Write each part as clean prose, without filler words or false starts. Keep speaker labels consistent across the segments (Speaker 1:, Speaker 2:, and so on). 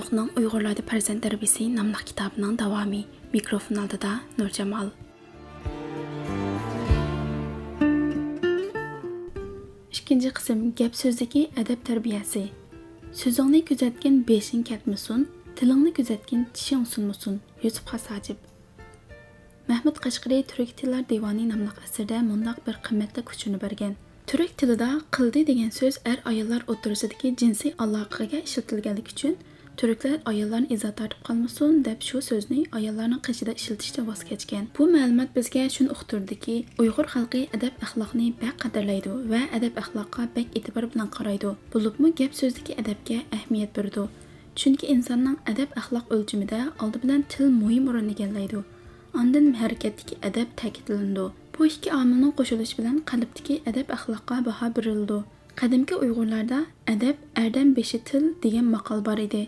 Speaker 1: Tursunluqning Uyg'urlarda farzand tarbiyasi nomli kitobining davomi. Mikrofon oldida Nurjamol. İkinci qism gap so'zdagi adab tarbiyasi. So'zingni kuzatgan beshing ketmasin, tilingni kuzatgan tishing sunmasin. Yusuf Hasajib. Mahmud Qashqari Turk tillar divoni nomli asarda mundaq bir qimmatli kuchini bergan. Turk tilida qildi degan so'z ayollar o'rtasidagi jinsiy aloqaga ishlatilganligi uchun Türkler ayollarni izzat tortib qolmasin deb shu so'zni ayollarning qishida ishlatishdan voz kechgan. Bu ma'lumot bizga shuni uqtirdiki, Uyg'ur xalqi adab axloqni bak qadrlaydi va adab axloqqa bak e'tibor bilan qaraydi. Bo'libmi gap so'zdagi adabga ahamiyat berdi. Chunki insonning adab axloq o'lchimida oldi bilan til muhim o'rin egallaydi. Ondan harakatdagi adab ta'kidlandi. Bu ikki omilning qo'shilishi bilan qalbdagi adab axloqqa baho berildi. Qadimgi Uyg'urlarda adab erdam beshi til degan maqol bor edi.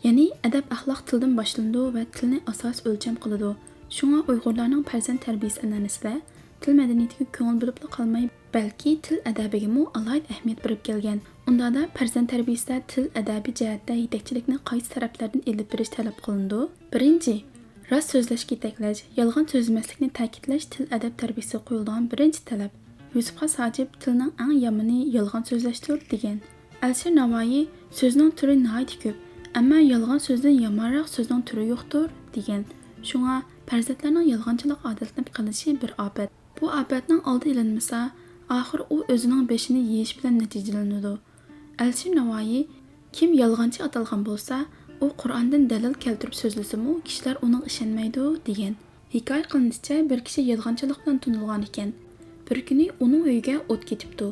Speaker 1: Ya'ni adab axloq tildan boshlanadi va tilni asos o'lcham qiladi. Shunga Uyg'urlarning farzand tarbiyasi an'anasida til madaniyatiga ko'ngil bo'lib qolmay, balki til adabiga mu alohida ahamiyat berib kelgan. Unda da farzand tarbiyasida til adabi jihatda yetakchilikni qaysi taraflardan elib berish talab qilindi? Birinchi, rost so'zlashga yetaklash, yolg'on so'zlamaslikni ta'kidlash til adab tarbiyasiga qo'yilgan birinchi talab. Yusuf Hasajib tilning eng yomoni yolg'on so'zlashdir degan. Alisher Navoiy so'zning turi nihoyat ko'p. Ammo yolg'on so'zdan yomonroq so'zning turi yo'qdir degan. Shunga farzandlarning yolg'onchilik odatlanib qilishi bir ofat. Bu ofatning oldi ilinmasa, oxir u o'zining beshini yeyish bilan natijalanadi. Alisher Navoiy kim yolg'onchi atalgan bo'lsa, u Qur'ondan dalil keltirib so'zlasimi, kishilar uning ishonmaydi degan. Hikoya qilinishicha, bir kishi yolg'onchilik bilan tunilgan ekan. Bir kuni uning uyiga o't ketibdi.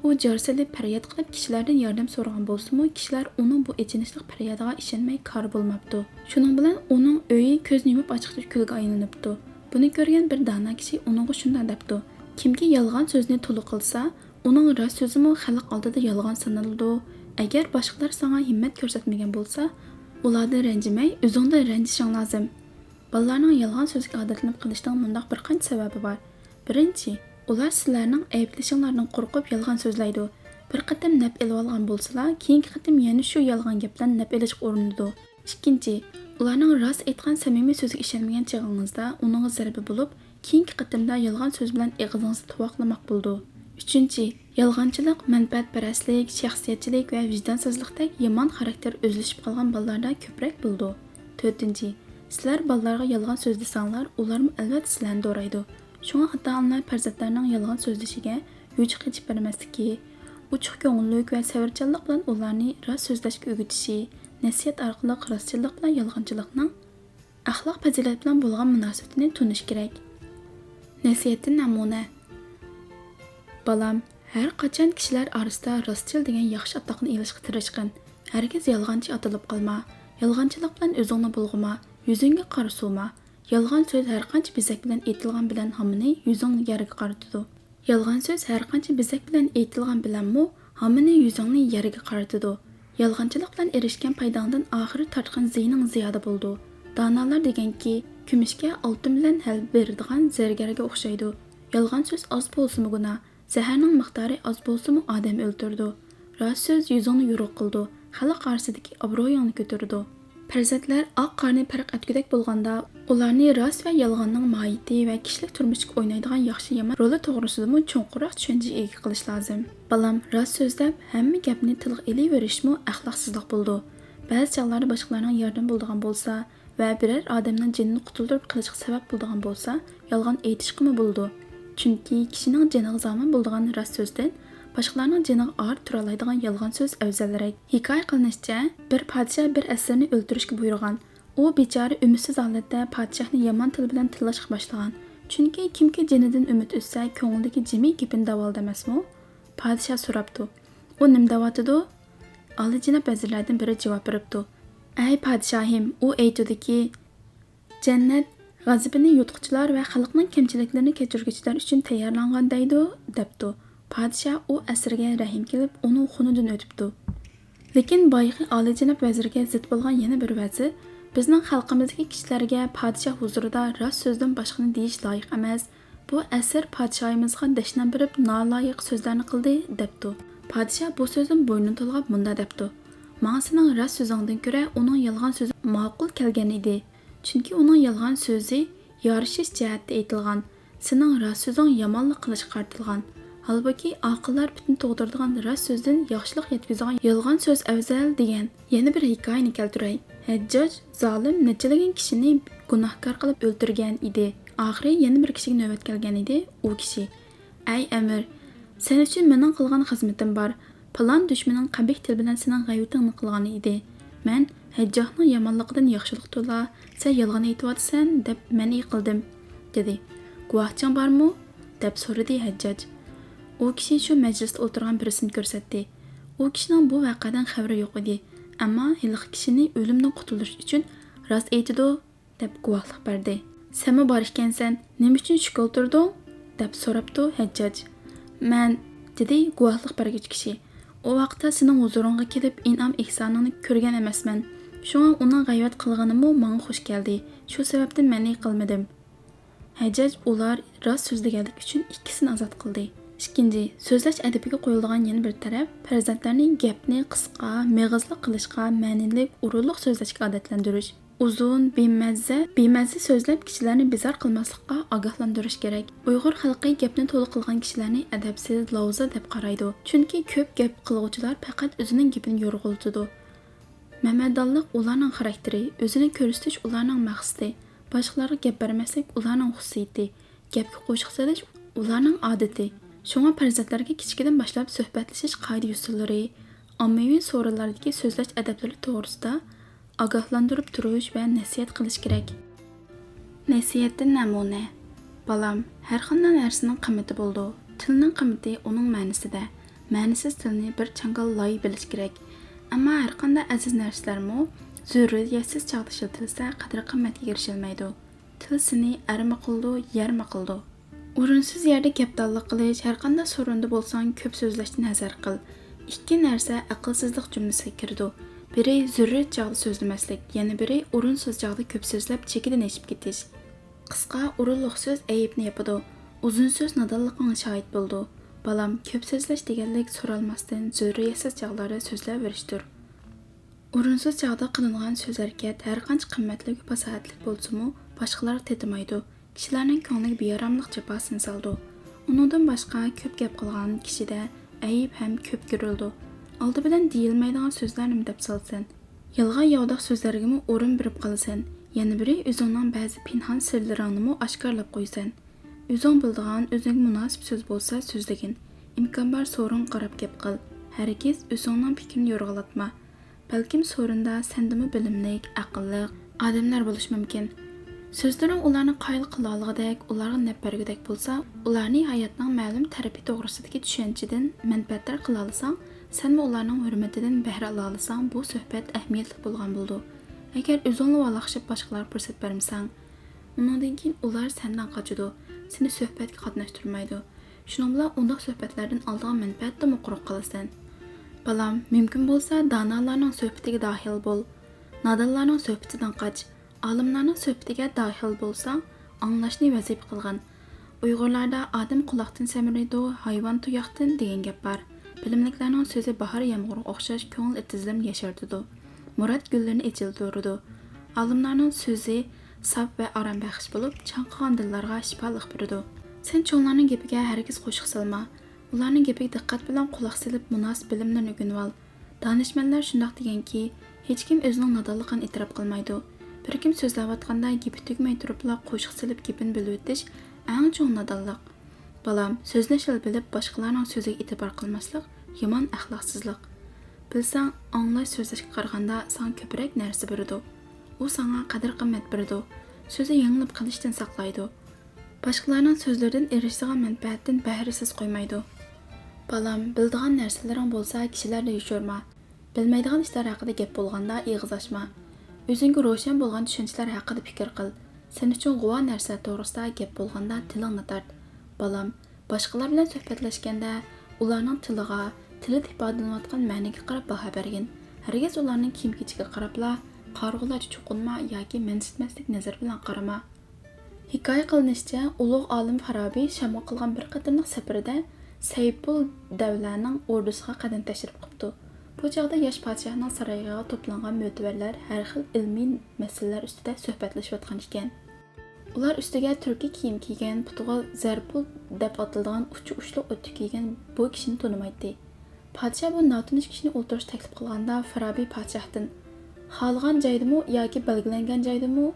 Speaker 1: U jarsalib faryod qilib kishilardan yordam so'ragan bo'lsa-mu, kishilar uning bu echinishlik faryodiga ishonmay kor bo'lmabdi. Shuning bilan uning uyi ko'zni yumib ochiqda kulga aylanibdi. Buni ko'rgan bir dono kishi uningga shunday debdi: kimki yolg'on so'zni to'liq qilsa, uning rost so'zimi xalq oldida yolg'on sanaladi. Agar boshqalar senga himmat ko'rsatmagan bo'lsa, ulardan ranjimay, o'zingdan ranjishing lozim. Bolalarning yolg'on so'zga odatlanib qolishning mundaq bir qancha sababi bor. Birinchi, ular sizlarning ayblashinglardan qo'rqib yolg'on so'zlaydi. Bir qatam naf elib olgan bo'lsalar, keyingi qatam yana shu yolg'on gapdan naf elishga urinadi. Ikkinchi, ularning rost aytgan samimiy so'ziga ishonmagan chog'ingizda uningga zarba bo'lib, keyingi qatamda yolg'on so'z bilan og'zingizni tuvoqlamoq bo'ldi. Uchinchi, yolg'onchilik, manfaatparastlik, shaxsiyatchilik va vijdonsizlikdek yomon xarakter o'zlashib qolgan bolalarda ko'proq bo'ldi. To'rtinchi, sizlar bolalarga yolg'on so'zlasanglar, ularmi albatta sizlarni do'raydi. Shunga ota-onalar farzandlarining yolg'on so'zlashiga yo'chiq qilib bermasligi, uchuq ko'ngillik va savarchanlik bilan ularni rost so'zlashga o'rgatishi, nasihat orqali rostchilik bilan yolg'onchilikning axloq fazilat bilan bo'lgan munosabatini tunish kerak. Nasihatdan namuna. Balam, har qachon kishilar orasida rostchil degan yaxshi atoqni elishga tirishqin. Hargiz yolg'onchi atilib qolma. Yolg'onchilik bilan o'zingni bulg'ima, yuzingga qara suvma. Yolg'on so'z har qancha bezak bilan aytilgan bilan hamini yuzingni yerga qaratadi. Yolg'on so'z har qancha bezak bilan aytilgan bilanmi hamini yuzingni yerga qaratadi. Yolg'onchilik bilan erishgan foydangdan oxiri tortgan ziyoning ziyoda bo'ldi. Donolar deganki, kumushga oltin bilan hal beradigan zargarga o'xshaydi. Yolg'on so'z oz bo'lsa-mu gunoh, zaharning miqdori oz bo'lsa-mu odam o'ldirdi. Rost so'z yuzingni yo'q qildi, xalq orasidagi obro'yingni ko'tardi. Farzandlar oq qorni farq etgudek bo'lganda, ularni rost va yolg'onning mohiyati va kishilik turmushga o'ynaydigan yaxshi yomon roli to'g'risida cho'nqiroq tushuncha ega qilish lozim. Balam, rost so'zlab hamma gapni tilga elaverishmi axloqsizlik bo'ldi. Ba'zi chog'larda boshqalarning yordam bo'ladigan bo'lsa va biror odamning jinini qutuldirib qilishga sabab bo'ladigan bo'lsa, yolg'on aytishqimi bo'ldi. Chunki kishining jiniga zomin bo'ladigan rost so'zdan boshqalarning jiniga or turalaydigan yolg'on so'z afzalroq. Hikoya qilinishicha, bir podshoh bir asirni o'ldirishga buyurgan. U bechora umidsiz holatda podshohni yomon til bilan tillashga boshlagan. Chunki kimki jinidan umid o'tsa, ko'nglidagi jimi gapini davolda emasmi? Podshoh so'rabdi. U nima davatidi? Olijanob vazirlardan biri javob beribdi. Ey podshohim, u aytdiki, jannat g'azabini yutquchilar va xalqning kamchiliklarini kechirguchilar uchun tayyorlangan deydi, debdi. Podshoh u asirga rahim kelib, uni xunidan o'tibdi. Lekin boyqi olijanob vazirga zid bo'lgan yana bir vazir, bizning xalqimizdagi kishilarga podshoh huzurida rost so'zdan boshqani deyish loyiq emas. Bu asir podshohimizga dashnom berib, noloyiq so'zlarni qildi, debdi. Podshoh bu so'zdan bo'ynini to'lg'ab munda debdi. Маңа сенің рас сөзіңден көре, оның ялған сөзі мақұл келген еді. Чүнки оның ялған сөзі yarışış cəhətdə aytılğan. Senin rас сөзің yamanlıq qilish qartılğan. Halbuki aqıllar bütün to'g'dirdigan rас сөзден yaxshilik yetkazadigan yolg'on so'z afzal degan. Yana bir hikoyani keltiray. Hajjaj zolim nechilagan kishini gunohkor qilib o'ldirgan edi. Oxiri yana bir kishiga navbat kelgan edi. U kishi: "Ey amir, sen uchun mening qilgan xizmatim bor. Plan dushmaning qabih til bilan sening g'aybatingni qilgan edi. Men Hajjahning yomonligidan yaxshilik to'la, sen yolg'on aytyapsan deb mani qildim," dedi. "Guvohching bormi?" deb so'radi Hajjaj. U kishi shu majlisda o'tirgan birisini ko'rsatdi. U kishining bu voqeadan xabari yo'q edi, ammo hiliq kishini o'limdan qutulish uchun rost aytidi deb guvohlik berdi. "Senmi bor ekansan, nima uchun shuk o'tirding?" deb so'rabdi Hajjaj. "Men," dedi guvohlik berguvchi kishi. "O vaqtda sening huzuringga kelib in'om ihsoningni ko'rgan emasman. Shunga uning g'ayvat qilganimi menga xush keldi. Shu sababdan mani qilmadim." Hajjaj ular rost so'zlaganlik uchun ikkisini ozod qildi. Ikkinchi, so'zlash adabiga qo'yiladigan yana bir taraf farzandlarning gapni qisqa, meg'izli qilishga, ma'nilik, urug'liq so'zlashga odatlantirish. Uzun, bemazza so'zlab kishilarni bezor qilmaslikqa ogohlantirish kerak. Uyg'ur xalqi gapni to'liq qilgan kishilarni adabsiz, lavza deb qaraydi. Chunki ko'p gap qilguvchilar faqat o'zining gapini yo'rg'iltidi. Mamadonlik ularning xarakteri, o'zini ko'rsatish ularning maqsadi. Boshqalarga gap bermaslik ularning xususiyati, gapga qo'shiq solish ularning odati. Shunga farzandlarga kichikdan boshlab suhbatlashish qoida usullari, ommaviy so'rinlardagi so'zlash adablari to'g'risida ogohlantirib turish va nasihat qilish kerak. Nasihatdan namuna. Balam, har qanday narsaning qimmati bo'ldi. Tilning qimmati uning ma'nosida. Ma'nisiz tilni bir changal loy bilish kerak. Ammo har qanday aziz narsalarmi zurriyatsiz chog'da ishlatilsa qadr-qimmatga erishilmaydi. Til seni arma qildi, yarma qildi. O'rinsiz yerda gapdonlik qilish, har qanday so'rinda bo'lsang ko'p so'zlashdan hazar qil. Ikki narsa aqlsizlik jumlasiga kirdi. Biri zurriyat chog'da so'zlamaslik, yana biri o'rinsiz chog'da ko'p so'zlab chekidan eshib ketish. Qisqa o'rinliq so'z ayibni yapadi. Uzun so'z nodonlikning shohid bo'ldi. Balam, ko'p so'zlash deganlik so'ralmasdan zurriyatsiz chog'larda so'zlayverishdir. O'rinsiz chog'da qilingan so'z harakat har qancha qimmatli va fasohatli bo'lsa-mu, boshqalar tetimaydi. Kishilarning ko'ngliga bearomlik jafosini soldi. Uningdan boshqa ko'p gap qilgan kishida ayib ham ko'p ko'rildi. Oldi bilan deyilmaydigan so'zlarni deb solsan, yolg'on yovdoq so'zlarga o'rin berib qolasan. Yana biri o'zingning ba'zi pinhon sirlaringni oshkorlab qo'ysan. O'zing bildigan, o'zingga munosib so'z bo'lsa so'zlagin. Imkon bor so'rin qarab gap qil. Hargiz o'zingning fikrini yo'rg'alatma. Balkim so'rinda sendimi bilimlik, aqlli odamlar bo'lish mumkin. So'zlaring ularni qoyil qila olg'idek, ularga naf bergudek bo'lsa, ularning hayotning ma'lum tarafi to'g'risidagi tushunchadan manfaatdor qila olsang, senmi ularning hurmatidan bahra ola olsang, bu suhbat ahamiyatli bo'lgan bo'ldi. Agar o'zingni valaqshib boshqalarga fursat bermasang, undan keyin ular sendan qochadi, seni suhbatga qatnashtirmaydi. Shuning bilan undaq suhbatlardan oldigan manfaatdan quruq qolasan. Balam, mumkin bo'lsa, donolarning suhbatiga dahil bo'l. Nodonlarning suhbatidan qoch. Olimlarning suhbatiga dahil bo'lsang, anglashni vazif qilgan. Uyg'urlarda odam quloqdan samiraydi, hayvon tuyoqdan degan gap bor. Bilimliklarning so'zi bahor yomg'iriga o'xshash ko'ngil itizlim yashartidi. Murad gullarni echiltirdi. Olimlarning so'zi saf va orom baxsh bo'lib, chanqagan dillarga shifolik berdi. Sen cho'nglarning gapiga hargiz qo'shiq solma. Ularning gapiga diqqat bilan quloq solib, munosib bilimlarni o'rganib ol. Danishmandlar shundoq deganki, hech kim o'zining nodonligini e'tirof qilmaydi. Bir kim so'zlayotganda gapi tugmay turibla qo'shiq silib gapini bilib o'tish eng cho'ng nodonlik. Balam, so'zlashil bilib boshqalarning so'ziga e'tibor qilmaslik yomon axloqsizlik. Bilsang, anglash so'zlashga qaraganda sana ko'proq narsa beradi. U sana qadr-qimmat beradi. So'zi yanglib qilishdan saqlaydi. Boshqalarning so'zlaridan erishadigan manfaatdan bahrisiz qo'ymaydi. Balam, bildigan narsalaring bo'lsa, kishilarga yoshirma. Bilmaydigan ishlar haqida gap bo'lganda eg'iz ochma. O'zingga ro'shan bo'lgan tushunchalar haqida fikr qil. Sen uchun g'uvo narsa to'g'risida gap bo'lganda tilingni tart. Balam, boshqalar bilan suhbatlashganda ularning tiliga, tilida ifodalanayotgan ma'niga qarab baho bergin. Hargiz ularning kiyim-kechiga qarabla qarg'ular chuqunma yoki mansitmaslik nazar bilan qarama. Hikoya qilinishicha, ulug' olim Farabiy Shamga qilgan bir qatorliq safarida Sayful Davlaning ordusiga qadam tashrif qilibdi. Bu çağda yosh podshohning saroyiga to'plangan mo'tivarlar har xil ilmiy masalalar ustida suhbatlashayotgan ekan. Ular ustiga turkiy kiyim kiygan, putiga zarpul deb atiladigan uchi-uchli o'tni kiygan bu kishini tonimaydi. Podshoh bu notanish kishini o'ldirish taklif qilganda Farabiy podshohdan xohlagan joydami yoki belgilangan joydami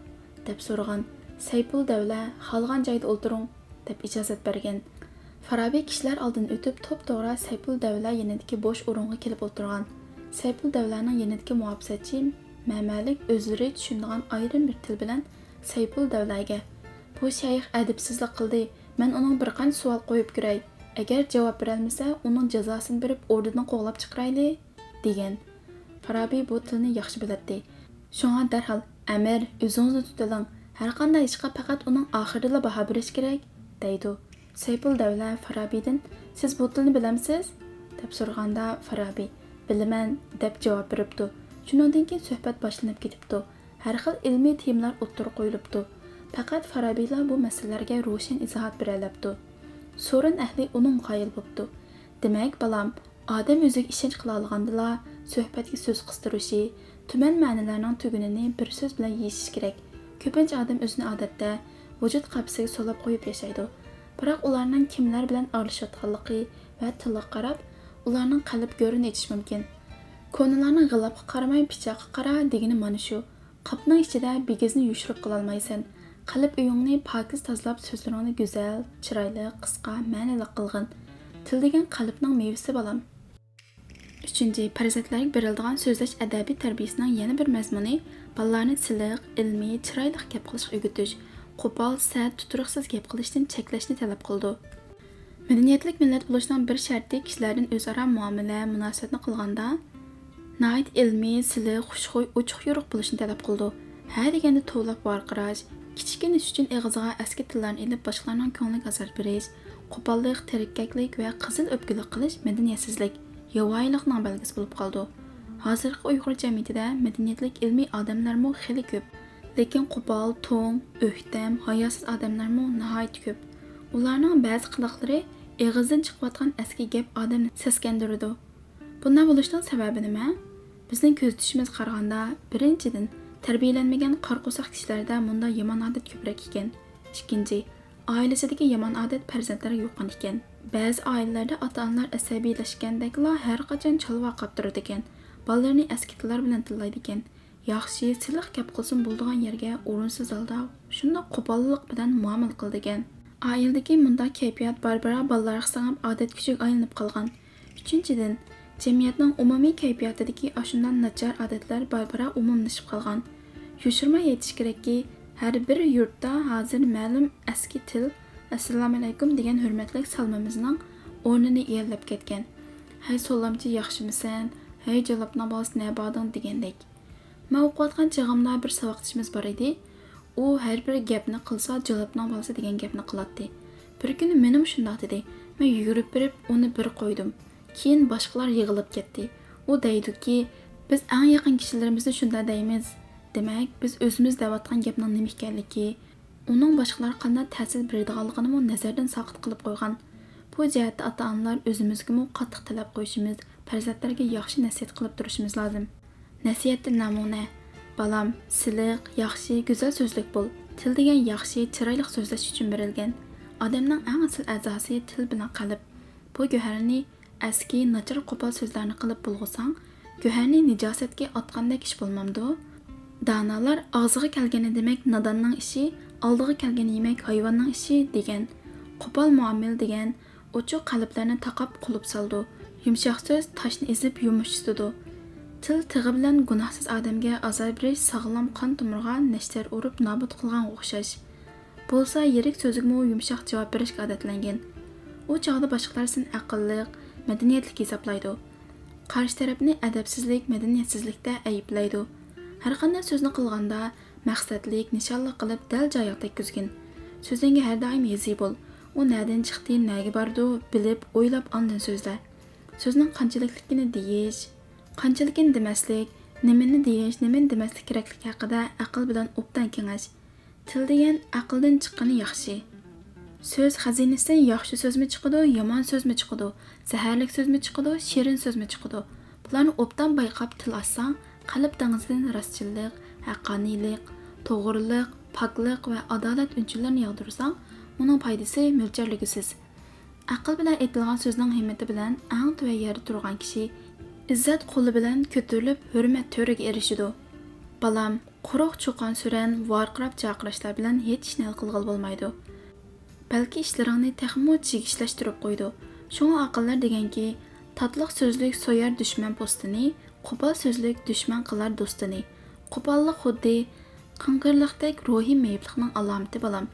Speaker 1: deb so'ragan. Saypul davla xohlagan joyda o'ldiring deb ijozat bergan. Farabiy kishilar oldidan o'tib to'p-to'g'ri Saypul davla yanidagi bo'sh o'ringa kelib o'tirgan. Saypul davlaning yanidagi muhofizatchi Mamalik o'zlari tushunadigan ayrim bir til bilan Saypul davlaga "Bu shayx adabsizlik qildi. Men uning bir qancha savol qo'yib ko'ray. Agar javob berolmasa, uning jazosini berib o'rnidan qo'g'lab chiqarayli" degan. Farabiy bu tilni yaxshi biladi. Shunga darhol "Amir, o'zingizni tuting. Har qanday ishga faqat uning oxirida baho berish kerak" deydi. Saypul davla Farabiydan "Siz bu tilni bilamsiz?" deb so'raganda Farabiy "Bilaman" deb javob beribdi. Shundan keyin suhbat boshlanib ketibdi. Har xil ilmiy temalar o'ttirib qo'yilibdi. Faqat Farabiylar bu masalalarga ro'shan izohat beralabdi. So'rin ahli uning qoyil bo'pti. Demak, balam, odam o'ziga ishonch qila olgandila, suhbatga so'z qistirishi, tuman ma'nolarning tugunini bir so'z bilan yeyish kerak. Ko'pincha odam o'zini odatda vujud qapisiga solib qo'yib yashaydi. Biroq ularning kimlar bilan aralashayotganligi va tiliga qarab, ularning qalb go'rini aytish mumkin. Ko'nlarning g'ilabga qaramay pichoqqa qara degani mana shu. Qapning ichida bigizni yushirib qila olmaysan. Qalb uyingni pokiz tozalab, so'zlaringni go'zal, chiroyli, qisqa, ma'noli qilgin. Til degan qalbning mevasi balam. 3. Farzandlarga beriladigan so'zlash adabiy tarbiyasining yana bir mazmuni bolalarni siliq, ilmiy, chiroyli gap qilishga o'rgatish, qo'pol, sat, tuturuqsiz gap qilishdan cheklashni talab qildi. Madaniyatli millat bo'lishning bir sharti kishilardan o'zaro muomala, munosabatni qilganda nayt ilmiy, siliq, xushxuy, ochiq yo'riq bo'lishni talab qildi. Ha deganda to'lab varqirash, kichkina ish uchun eg'iziga eski tillarni ilib boshqalarning ko'ngliga azor berish, qo'pollik, tirikkaklik va qizil o'pkilik qilish madaniyatsizlik, yovvoyilikning belgisi bo'lib qoldi. Hozirgi Uyg'ur jamiyatida madaniyatlik ilmiy odamlarmi xili ko'p, lekin qo'pol, to'ng, o'ktam, hayosiz odamlarmi nihoyat ko'p. Ularning ba'zi qiliqlari eg'izdan chiqayotgan eski gap odamni seskandiradi. Bundan bo'lishning sababi nima? Bizning ko'z tutishimiz qaraganda, birinchidan, tarbiyalanmagan qarqo'saq kishilarda bunda yomon odat ko'proq ekan. Ikkinchi, oilasidagi yomon odat farzandlarga yuqqan ekan. Ba'zi oilalarda ota-onalar asabiylashgandaglar har qachon chalva qaptiradi ekan. Bolalarni eski tillar bilan tillaydi ekan. Yaxshi, siliq gap qilsin bo'ladigan yerga o'rinsiz holda shunday qo'pollik bilan muomala qildi ekan. Oiladagi bunda kayfiyat barbara bolalarga singib odat kuchiga aylanib qolgan. Uchinchidan, jamiyatning umumiy kayfiyatidagi ashundan nachar odatlar barbara umumlashib qolgan. Yoshirmay aytish kerakki, har bir yurtda hozir ma'lum eski til "Assalomu alaykum" degan hurmatli salomimizning o'rnini egallab ketgan. "Hay salomchi, yaxshimisan? Hay jalobna bos, ne boding" degandek. Men o'qiyotgan chog'imda bir saboqchimiz bor edi. U har bir gapni qilsa jalobna bo'lsa degan gapni qiladi. Bir kuni menim shunday dedi. Men yugurib berib uni bir qo'ydim. Keyin boshqalar yig'ilib ketdi. U deydi-ki, biz eng yaqin kishilarimizni shunday deymiz. Demak, biz o'zimiz deyotgan gapning nima ekanligi, uning boshqalar qanday ta'sir beradiganligini nazardan saqit qilib qo'ygan. Bu jihatda ota-onalar o'zimizga qattiq talab qo'yishimiz, farzandlarga yaxshi nasihat qilib turishimiz lozim. Nasihatdan namuna: Balam, siliq, yaxshi, go'zal so'zlik bo'l. Til degan yaxshi, chiroyli so'zlash uchun berilgan. Odamning eng asl a'zosi til bilan qalb. Bu go'harni eski, nachar qo'pol so'zlarni qilib bo'lg'isang, go'harni nijosatga otgandek ish bo'lmamdi. Danalar og'ziga kelgani demak nodonning ishi, oldiga kelgani yemak hayvonning ishi degan. Qo'pol muomil degan ochiq qalblarni taqab qulib soldi. Yumshoq so'z toshni ezib yumishtirdi. Til tig'i bilan gunohsiz odamga azor berish sog'lom qon tomirga nashtar urib nobud qilgan o'xshash. Bo'lsa yirik so'zigmi yumshoq javob berishga odatlangan. U chog'da boshqalar sin aqlliq, madaniyatli hisoblaydi. Qarshi tarafni adabsizlik, madaniyatsizlikda ayblaydi. Har qanday so'zni qilganda maqsadlik, nishonli qilib dal joyiga tekkizgin. So'zingga har doim yezi bo'l. U nerdan chiqdi, nega bordi, bilib, o'ylab ondan so'zla. So'zning qanchalikligini deyish, qanchaligini demaslik, nimani deyish, nimani demaslik kerakligi haqida aql bilan obdan kengash. Til degan aqldan chiqqani yaxshi. So'z xazinasidan yaxshi so'zmi chiqadi, yomon so'zmi chiqadi, zaharlik so'zmi chiqadi, shirin so'zmi chiqadi. Bu Bularni obdan bayqab til açsang, qalb dengizidan rostchilik, haqqoniylik, to'g'riliq, poklik va adolat unchalarini yog'dirsang, uning foydasi mo'ljalligisiz. Aql bilan aytilgan so'zning himmati bilan eng tuva yerda turgan kishi izzat qo'li bilan ko'tarilib hurmat to'riga erishidi. Balam, quruq cho'qon suran, varqirab chaqirishlar bilan hech ishni hal qilg'il bo'lmaydi. Balki ishlaringni texmo chigishlashtırib qo'ydi. Şoňa aqllar deganki, tatliq so'zlik so'yar dushman postini, qo'pol so'zlik dushman qilar do'stini. Qo'pollik xuddi qing'irliqdek ruhiy mayiblikning alomati balam.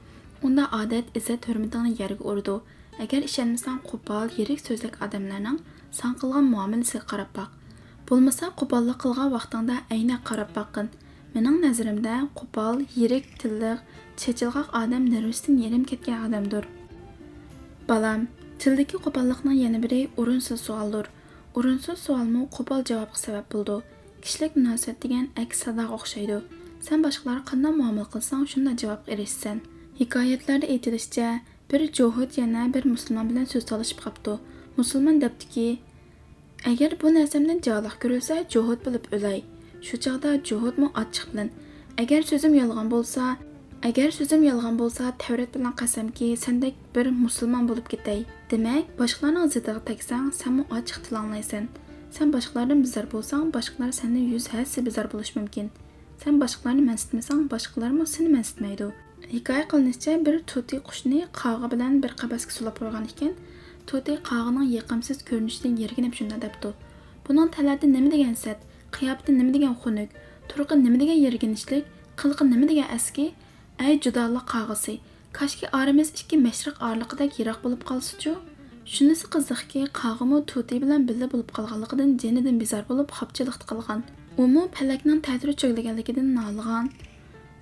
Speaker 1: Unda odat, izzat, hurmatingni yerga urdi. Agar ishonmasang, qo'pol, yirik so'zlik odamlarning san qilgan muomalasiga qarab baq. Bo'lmasa, qo'pollik qilgan vaqtingda ayna qarab baqin. Mening nazarimda, qo'pol, yirik tilliq, chechilg'oq odam nervisidan yerim ketgan odamdir. Balam, tildagi qo'pollikning yana biri o'rinsiz savoldir. O'rinsiz savolmi qo'pol javobga sabab bo'ldi. Kishilik munosabat degan aks sadoga o'xshaydi. Sen boshqalarga qanday muomala qilsang, shunday javobga erishsan. Hikoyatlarda aytilishicha, bir Johud yana bir musulmon bilan so'z talashib qopti. Musulmon debdiki, agar bu narsamdan javob ko'rilsa, Johud bilib o'lay. Shu chaqda Johudmi ochiq bilan, agar so'zim yolg'on bo'lsa, Tavrat bilan qasamki, sendek bir musulmon bo'lib ketay. Demak, boshqalarning zidiga tegsang, senmi ochiq tilanglaysan. Sen boshqalardan bizar bo'lsang, boshqalar sendan 100 hassa bizar bo'lish mumkin. Sen boshqalarni mansitmasang, boshqalarmi seni mansitmaydi. Hikoya qilinishicha, bir to'ti qushni qog'i bilan bir qabasga sulab qo'ygan ekan. To'ti qog'ining yiqimsiz ko'rinishidan yerginib shunda debdi. Buning talati nima degan sat, qiyofati nima degan xunuk, turqi nima degan yerginishlik, qilqi nima degan aski, ay judolik qog'isi. Kashki oramiz ikki mashriq orliqidek yiroq bo'lib qolsa-chu. Shunisi qiziqki, qog'imi to'ti bilan birga bo'lib qolganligidan jenidan bezor bo'lib xopchilik qilgan. Umu palakning ta'siri cho'glaganligidan nolgan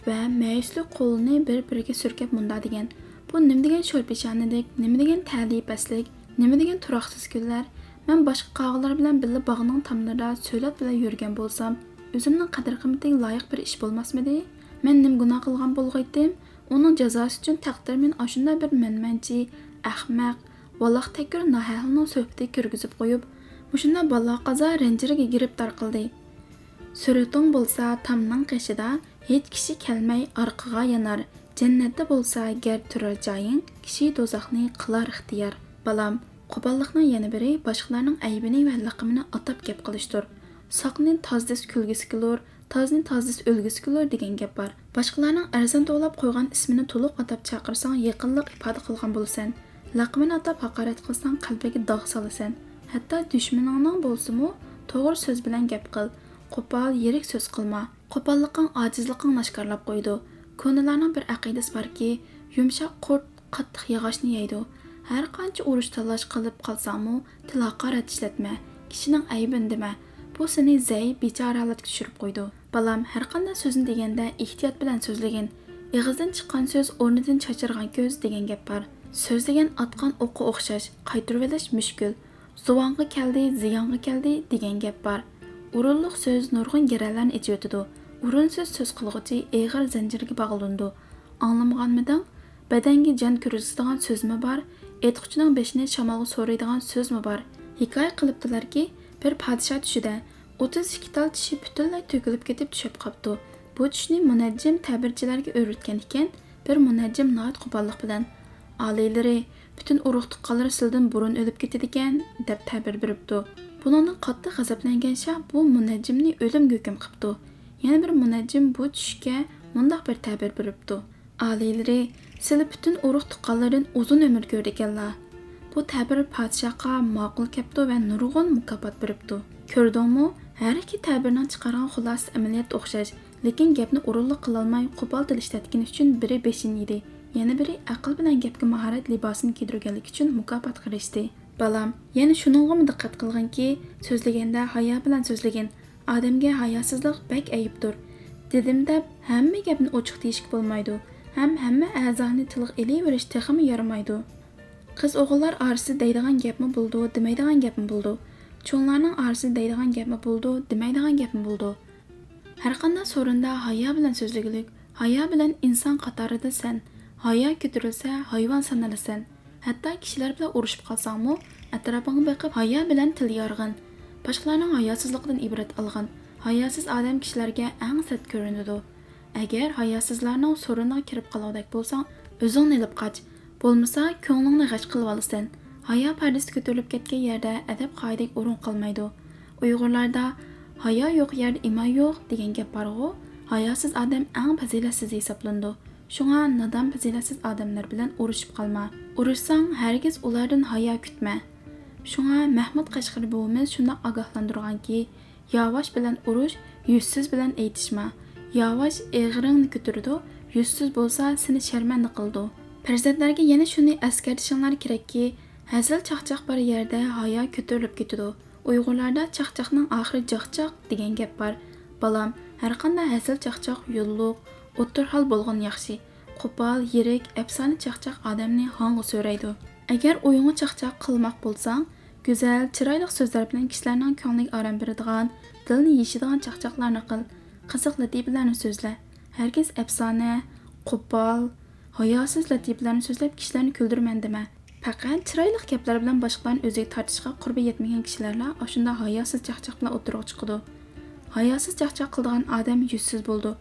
Speaker 1: va mayuslik qo'lini bir-biriga surkab munda degan. Bu nima degan sho'rpeshonidek, nima degan ta'libaslik, nima degan turoqsiz kunlar. Men boshqa qog'lar bilan birga bog'ning tomlarida so'lat bilan yurgan bo'lsam, o'zimning qadr-qimmatiga loyiq bir ish bo'lmasmidi? Men nim gunoh qilgan bo'lg'aydim, uning jazosi uchun taqdir men ashunda bir manmanchi, ahmaq, valloh takir nahalning so'hbatiga kirgizib qo'yib, mushunda balla qazo ranjiriga giribdor qildi. Surating bo'lsa tamning qishida hech kishi kelmay orqaga yanar. Jannatda bo'lsa gar turar joying, kishi do'zaxni qilar ixtiyor. Balam, qo'pollikning yana biri boshqalarning aybini va laqimini atab gap qilishdir. Soqni tozdas kulgisi kelur, tozni tozdas o'lgisi kelur degan gap bor. Boshqalarning arzon to'lab qo'ygan ismini to'liq atab chaqirsang, yaqinlik ifoda qilgan bo'lsan. Laqimini atab haqorat qilsang, qalbiga dog' solasan. Hatto dushmaningning bo'lsa-mu, to'g'ri so'z bilan gap qil. Qo'pol, yirik so'z qilma. Qo'pollikning ojizligini oshkorlab qo'ydi. Ko'nlarning bir aqidasi borki, yumshoq qurt qattiq yog'ochni yeydi. Har qancha urush talash qilib qolsangmi, til haqorat ishlatma. Kishining aybini dema. Bu seni zaif, bechora holatga tushirib qo'ydi. Balam, har qanday so'zni deganda ehtiyot bilan so'zlagin. Eg'izdan chiqqan so'z o'rnidan chachirgan ko'z degan gap bor. So'z degan atgan o'qqa o'xshash, qaytirib olish mushkul. Zuvonga keldi, ziyonga keldi degan gap bor. O'rinliq so'z nurg'un geralarni ichib o'tadi. O'rinsiz so'z qilg'uchi eg'ir zanjirga bog'landi. Anlamaganmiding? Badanga jon kirgizadigan so'zmi bor? Aytquchining beshini shamolga so'raydigan so'zmi bor? Hikoya qilibdilarki, bir podsho tushida 32 tal tishi butunlay to'kilib ketib tushib qopti. Bu tishni munajjim ta'birchilarga o'rgatgan ekan, bir munajjim noit qo'pollik bilan "Aliylari, butun urug' tuqqanlar sildan burun o'lib ketadi ekan" deb ta'bir beribdi. Buningdan qattiq g'azablangan shah bu munajjimni o'limga hukm qilibdi. Yana bir munajjim bu tushga mundaq bir ta'bir beribdi. "Aliylari, sizlar butun urug' tuqqanlardan uzun umr ko'rdi ekanlar." Bu ta'bir podshohga ma'qul kepti va nurg'un mukofot beribdi. Ko'rdingmi? Har ikki ta'birning chiqargan xulosasi amaliyot o'xshash, lekin gapni o'rinli qila olmay qo'pol til ishlatgani uchun biri beshin yedi. Yana biri aql bilan gapga mahorat libosini kiydirganlik uchun mukofot qilishdi. Balam, yana shuningga diqqat qilganki, so'zlaganda hayo bilan so'zlagin. Odamga hayosizlik bak ayibdir. Dedim deb hamma gapni ochiq deyishga bo'lmaydi. Hamma a'zoni tilga elaverish texmi yaramaydi. Qiz o'g'illar orasida deydigan gapmi bo'ldi, demaydigan gapmi bo'ldi. Cho'nglarning orasida deydigan gapmi bo'ldi, demaydigan gapmi bo'ldi. Har qanday so'rinda hayo bilan so'zlagilik, hayo bilan inson qatorida sen, hayo ko'tarilsa hayvon sanalasan. Hatto kishilar bilan urushib qolsangmi, atrofingga boqib hayo bilan til yorg'in. Boshqalarning hayosizligidan ibrat olgan hayosiz odam kishilarga eng sat ko'rinadi. Agar hayosizlarning soruniga kirib qolgandek bo'lsang, o'zingni ilib qoch. Bo'lmasa, ko'nglingni g'ash qilib olasan. Hayo pardasi ko'tarilib ketgan yerda adab qoidaga o'rin qolmaydi. Uyg'urlarda hayo yo'q yerda iman yo'q degan gap bor-ku. Hayosiz odam eng fazilatsiz hisoblandi. Shunga nodon fazilatsiz odamlar bilan urushib qolma. Urushsang, hargiz ulardan hayo kutma. Shunga Mahmud Qashqari buvimiz shunday ogohlantirganki, yavaş bilan urush, yuzsiz bilan aytishma. Yavaş eg'iringni ko'tardi, yuzsiz bo'lsa seni sharmanda qildi. Farzandlarga yana shuni eskartishinglar kerakki, hazil chaqchaq bor yerda hayo ko'tarilib ketadi. Uyg'urlarda chaqchaqning oxiri jaqchaq degan gap bor. Balam, har qanday hazil chaqchaq yo'lliq, o'tir hal bo'lgan yaxshi. Qo'pol, yirik, afsona chaqchaq odamni hang'i so'raydi. Agar o'yinga chaqchaq qilmoq bo'lsang, go'zal, chiroyli so'zlar bilan kishilarning ko'ngliga orom beradigan, dilni yeshadigan chaqchaqlarni qil. Qiziq latifalarni so'zla. Hargiz afsona, qo'pol, hayosiz latifalarni so'zlab kishilarni kuldirman dema. Faqat chiroyli gaplar bilan boshqalarni o'ziga tortishga qurbi yetmagan kishilarla shunda hayosiz chaqchaq bilan o'tirib chiqadi. Hayosiz chaqchaq qiladigan odam yuzsiz bo'ldi.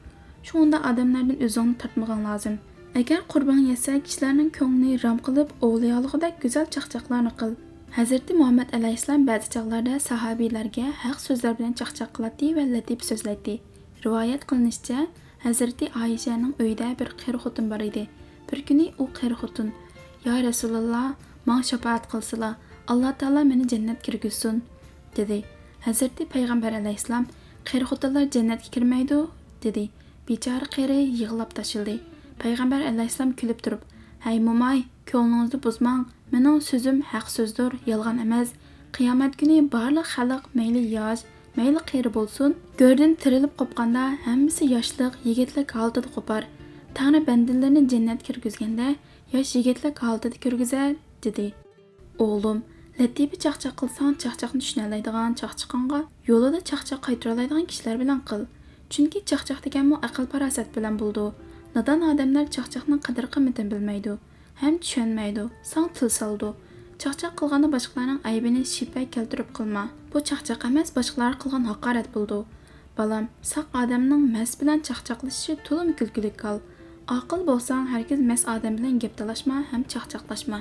Speaker 1: Shunda odamlardan o'zingni tortmagan lozim. Agar qurbon yetsa, kishilarning ko'nglini ram qilib, ovliyoligidek go'zal chaqchaqlarni qil. Hazreti Muhammad alayhissalom ba'zi chaqlarda sahobiylarga haq so'zlar bilan chaqchaq qiladi va latif so'zlaydi. Rivoyat qilinishicha, Hazreti Oyshaning uyida bir qari xotin bor edi. Bir kuni u qari xotin: "Ya Rasululloh, menga shafaat qilsizlar. Alloh taolo meni jannatga kirgizsin" dedi. Hazreti Payg'ambar alayhissalom: "Qari xotinlar jannatga kirmaydi" dedi. Bechora qari yig'lab tashildi. Payg'ambar alayhissalom kulib turib: "Hay mo'may, ko'nglingizni buzmang. Mening so'zim haq so'zdir, yolg'on emas. Qiyomat kuni barliq xalq mayli yosh, mayli qari bo'lsin, go'rdan tirilib qopqanda hammasi yoshlik, yigitlik holatida qopar. Tangri bandalarni jannatga kirgizganda yosh yigitlik holatida kirgizar" dedi. O'g'lim, latifa chaqchaq qilsang, chaqchaqni tushunoladigan chaqchaqonga yo'lida chaqchaq qaytara oladigan kishilar bilan qil. Chunki chaqchaq deganmi aql farosat bilan bo'ldi. Nodon odamlar chaqchaqning qadr-qimmatini bilmaydi, ham tushunmaydi, sang til soldi. Chaqchaq qilganda boshqalarning aybini shifa keltirib qilma. Bu chaqchaq emas, boshqalar qilgan haqorat bo'ldi. Balam, saq odamning mas bilan chaqchaqlashishi to'lim kulgulik qol. Aql bo'lsang, hargiz mas odam bilan gap talashma, ham chaqchaqlashma.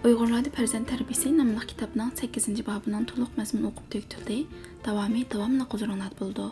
Speaker 1: Uyg'urlarda farzand tarbiyasi nomli kitobning 8-bobining to'liq mazmuni o'qib tugatildi. Davomli huzuringizda bo'ldi.